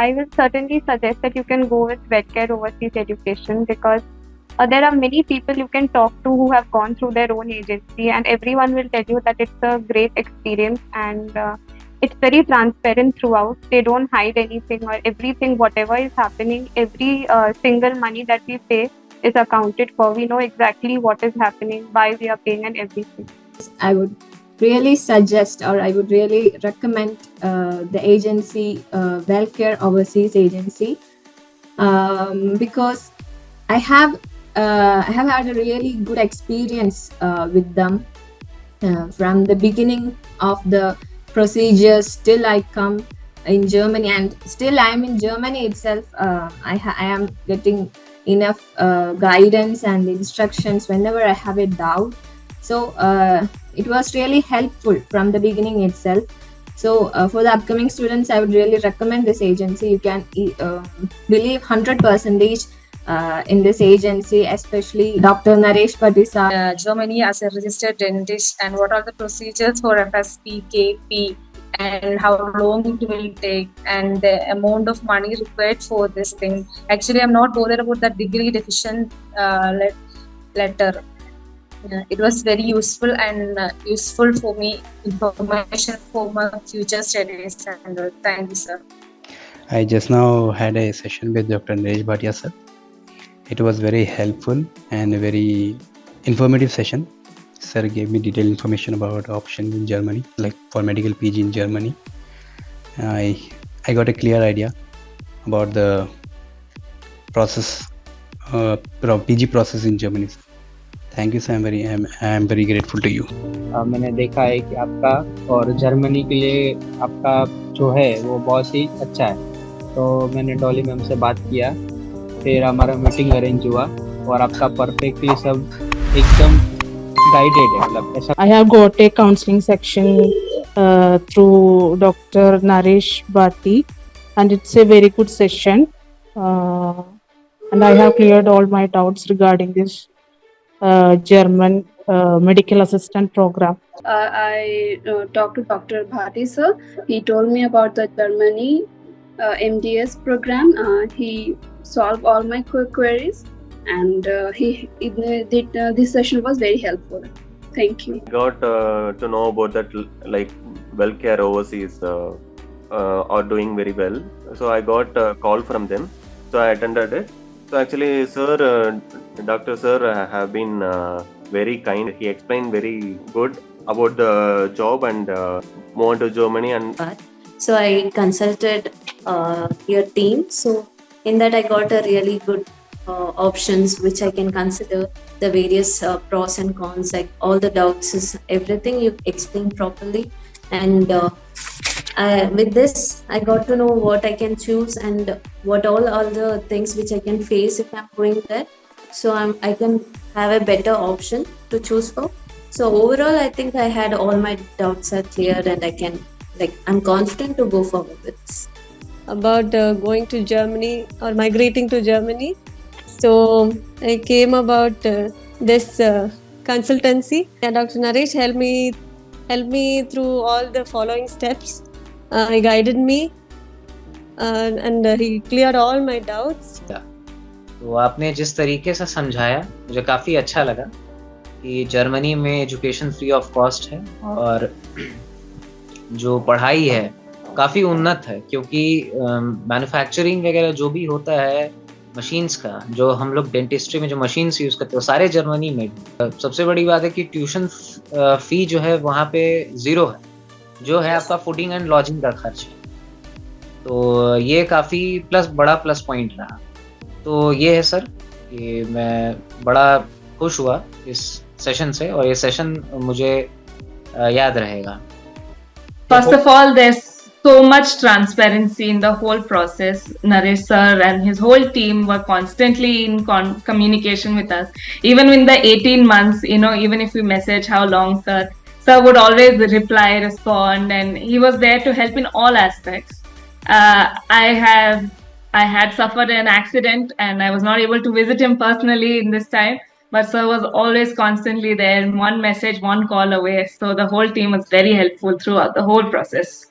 I will certainly suggest that you can go with Vetcare Overseas Education because there are many people you can talk to who have gone through their own agency, and everyone will tell you that it's a great experience and it's very transparent throughout. They don't hide anything or everything, whatever is happening, every single money that we pay is accounted for. We know exactly what is happening, why we are paying, and everything. I would really suggest or I would really recommend the agency, Wellcare Overseas Agency, because I have had a really good experience with them from the beginning of the procedures till I come in Germany, and still I am in Germany itself. I am getting enough guidance and instructions whenever I have a doubt. So it was really helpful from the beginning itself. So for the upcoming students, I would really recommend this agency. You can believe 100% in this agency, especially Dr. Naresh Patisa. Germany as a registered dentist, and what are the procedures for FSP, KP, and how long it will take, and the amount of money required for this thing. Actually, I'm not bothered about that degree deficient letter. It was very useful and useful for me, information for my future studies. And thank you, sir. I just now had a session with Dr. Naresh Bhatia sir. It was very helpful and a very informative session. Sir gave me detailed information about options in Germany, like for medical PG in Germany. I got a clear idea about the process, PG process in Germany. Thank you, sir. I am very grateful to you. मैंने देखा है कि आपका और Germany के लिए आपका जो है वो बहुत ही अच्छा है, तो मैंने डॉली मैम से बात किया, फिर हमारा मीटिंग अरेंज हुआ और आपका परफेक्टली सब एकदम guided है, मतलब ऐसा. I have got a counseling section through Dr. Naresh Bhati, and it's a very good session, and I have cleared all my doubts regarding this German medical assistant program. I talked to Dr. Bhati sir. He told me about the Germany MDS program. He solved all my queries, and this session was very helpful. Thank you. Got to know about that, like Wellcare Overseas are doing very well. So I got a call from them. So I attended it. So actually, sir, Dr. Sir have been very kind. He explained very good about the job and move on to Germany. And so I consulted your team. So in that I got a really good options which I can consider, the various pros and cons, like all the doubts, is everything you explained properly. And with this I got to know what I can choose and what all the things which I can face if I'm going there. So I can have a better option to choose for. So overall I think I had all my doubts are cleared, and I'm confident to go forward with this. About going to Germany or migrating to Germany. So I came about this consultancy. Dr. Naresh helped me through all the following steps. He guided me and he cleared all my doubts. तो आपने जिस तरीके से समझाया मुझे काफ़ी अच्छा लगा कि जर्मनी में एजुकेशन फ्री ऑफ कॉस्ट है और जो पढ़ाई है काफ़ी उन्नत है, क्योंकि मैन्युफैक्चरिंग वगैरह जो भी होता है मशीन्स का, जो हम लोग डेंटिस्ट्री में जो मशीन्स यूज़ करते हैं वो सारे जर्मनी में। सबसे बड़ी बात है कि ट्यूशन फ़ी जो है वहाँ पे ज़ीरो है, जो है आपका फूडिंग एंड लॉजिंग का खर्च है। तो ये काफ़ी बड़ा प्लस पॉइंट रहा। तो ये है सर कि मैं बड़ा खुश हुआ इस सेशन से, और ये सेशन मुझे याद रहेगा। First of all, there's so much transparency in the whole process. Naresh sir and his whole team were constantly in communication with us. Even in the 18 months, even if we message how long, sir would always reply, respond, and he was there to help in all aspects. I had suffered an accident and I was not able to visit him personally in this time, but sir was always constantly there, one message, one call away. So the whole team was very helpful throughout the whole process.